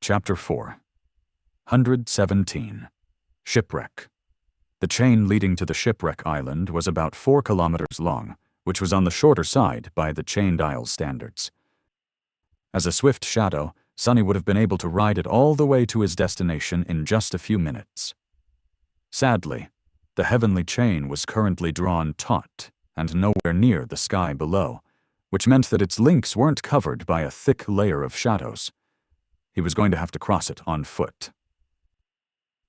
Chapter 4 117 Shipwreck. The chain leading to the Shipwreck Island was about 4 kilometers long, which was on the shorter side by the chained isle standards. As a swift shadow, Sonny would have been able to ride it all the way to his destination in just a few minutes. Sadly, the heavenly chain was currently drawn taut and nowhere near the sky below, which meant that its links weren't covered by a thick layer of shadows. He was going to have to cross it on foot.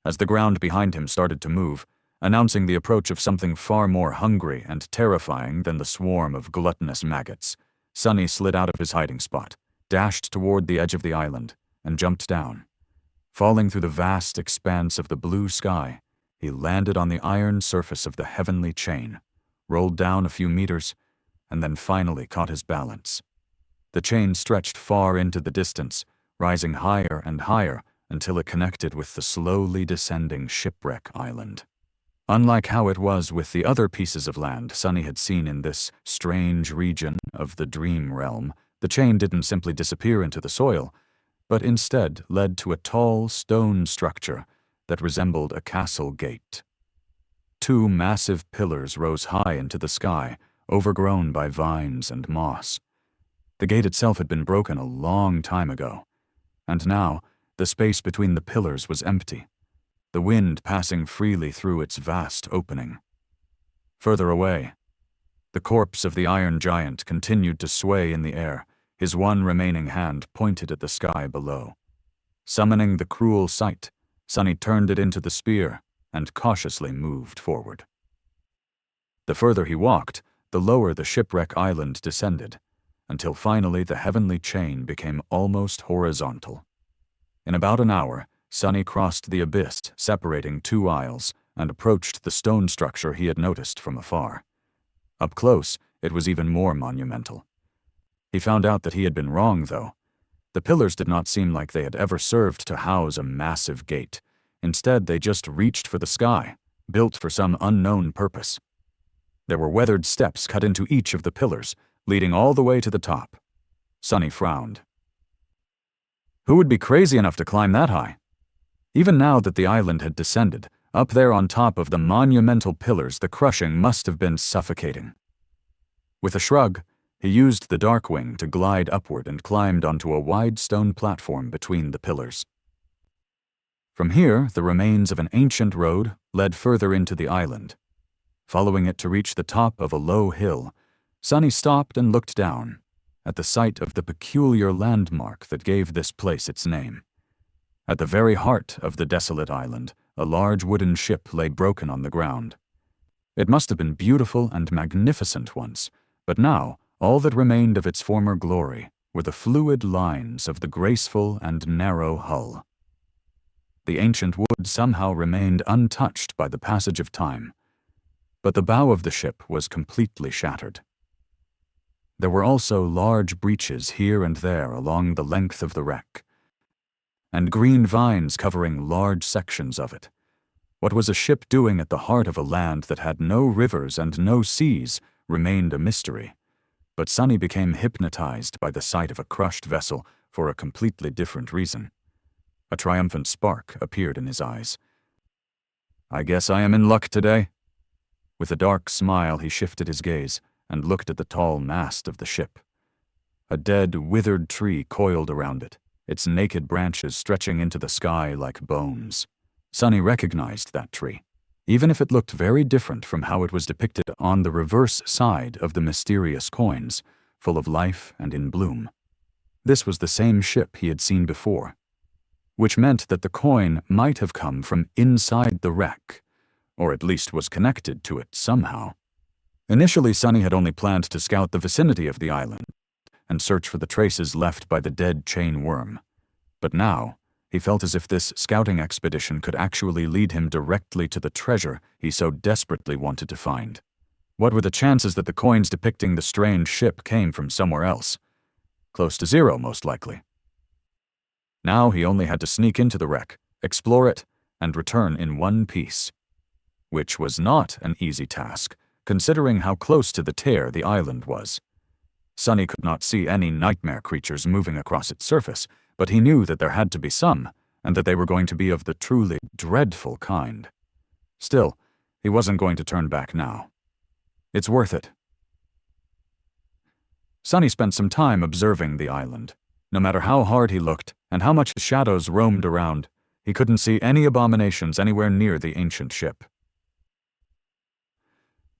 As the ground behind him started to move, announcing the approach of something far more hungry and terrifying than the swarm of gluttonous maggots, Sonny slid out of his hiding spot, dashed toward the edge of the island, and jumped down. Falling through the vast expanse of the blue sky, he landed on the iron surface of the heavenly chain, rolled down a few meters, and then finally caught his balance. The chain stretched far into the distance, rising higher and higher until it connected with the slowly descending Shipwreck Island. Unlike how it was with the other pieces of land Sonny had seen in this strange region of the dream realm, the chain didn't simply disappear into the soil, but instead led to a tall stone structure that resembled a castle gate. 2 massive pillars rose high into the sky, overgrown by vines and moss. The gate itself had been broken a long time ago, and now the space between the pillars was empty, the wind passing freely through its vast opening. Further away, the corpse of the iron giant continued to sway in the air, his one remaining hand pointed at the sky below. Summoning the cruel sight, Sonny turned it into the spear and cautiously moved forward. The further he walked, the lower the Shipwreck Island descended, until finally the heavenly chain became almost horizontal. In about an hour, Sonny crossed the abyss separating 2 isles and approached the stone structure he had noticed from afar. Up close, it was even more monumental. He found out that he had been wrong, though. The pillars did not seem like they had ever served to house a massive gate. Instead, they just reached for the sky, built for some unknown purpose. There were weathered steps cut into each of the pillars, leading all the way to the top. Sonny frowned. Who would be crazy enough to climb that high? Even now that the island had descended, up there on top of the monumental pillars, the crushing must have been suffocating. With a shrug, he used the Darkwing to glide upward and climbed onto a wide stone platform between the pillars. From here, the remains of an ancient road led further into the island. Following it to reach the top of a low hill, Sonny stopped and looked down, at the site of the peculiar landmark that gave this place its name. At the very heart of the desolate island, a large wooden ship lay broken on the ground. It must have been beautiful and magnificent once, but now all that remained of its former glory were the fluid lines of the graceful and narrow hull. The ancient wood somehow remained untouched by the passage of time, but the bow of the ship was completely shattered. There were also large breaches here and there along the length of the wreck, and green vines covering large sections of it. What was a ship doing at the heart of a land that had no rivers and no seas remained a mystery, but Sonny became hypnotized by the sight of a crushed vessel for a completely different reason. A triumphant spark appeared in his eyes. "I guess I am in luck today." With a dark smile, he shifted his gaze and looked at the tall mast of the ship. A dead, withered tree coiled around it, its naked branches stretching into the sky like bones. Sonny recognized that tree, even if it looked very different from how it was depicted on the reverse side of the mysterious coins, full of life and in bloom. This was the same ship he had seen before, which meant that the coin might have come from inside the wreck, or at least was connected to it somehow. Initially, Sonny had only planned to scout the vicinity of the island and search for the traces left by the dead chain worm. But now, he felt as if this scouting expedition could actually lead him directly to the treasure he so desperately wanted to find. What were the chances that the coins depicting the strange ship came from somewhere else? Close to 0, most likely. Now he only had to sneak into the wreck, explore it, and return in one piece. Which was not an easy task, considering how close to the tear the island was. Sonny could not see any nightmare creatures moving across its surface, but he knew that there had to be some, and that they were going to be of the truly dreadful kind. Still, he wasn't going to turn back now. It's worth it. Sonny spent some time observing the island. No matter how hard he looked, and how much shadows roamed around, he couldn't see any abominations anywhere near the ancient ship.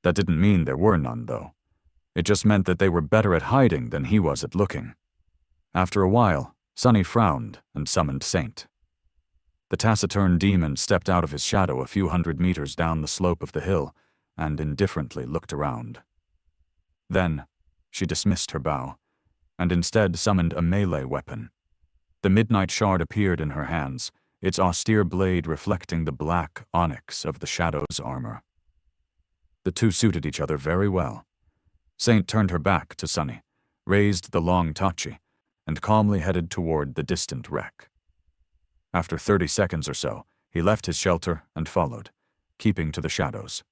That didn't mean there were none, though. It just meant that they were better at hiding than he was at looking. After a while, Sonny frowned and summoned Saint. The taciturn demon stepped out of his shadow a few hundred meters down the slope of the hill and indifferently looked around. Then, she dismissed her bow, and instead summoned a melee weapon. The midnight shard appeared in her hands, its austere blade reflecting the black onyx of the Shadow's armor. The two suited each other very well. Saint turned her back to Sonny, raised the long tachi, and calmly headed toward the distant wreck. After 30 seconds or so, he left his shelter and followed, keeping to the shadows.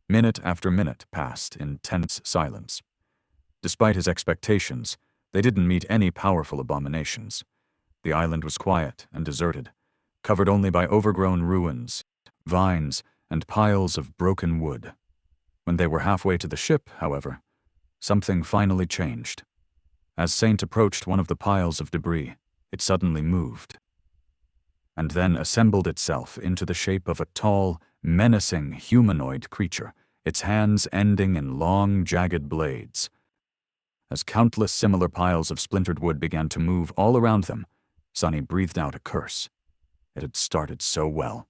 Minute after minute passed in tense silence. Despite his expectations, they didn't meet any powerful abominations. The island was quiet and deserted, covered only by overgrown ruins, vines, and piles of broken wood. When they were halfway to the ship, however, something finally changed. As Saint approached one of the piles of debris, it suddenly moved, and then assembled itself into the shape of a tall, menacing humanoid creature, its hands ending in long, jagged blades. As countless similar piles of splintered wood began to move all around them, Sonny breathed out a curse. It had started so well.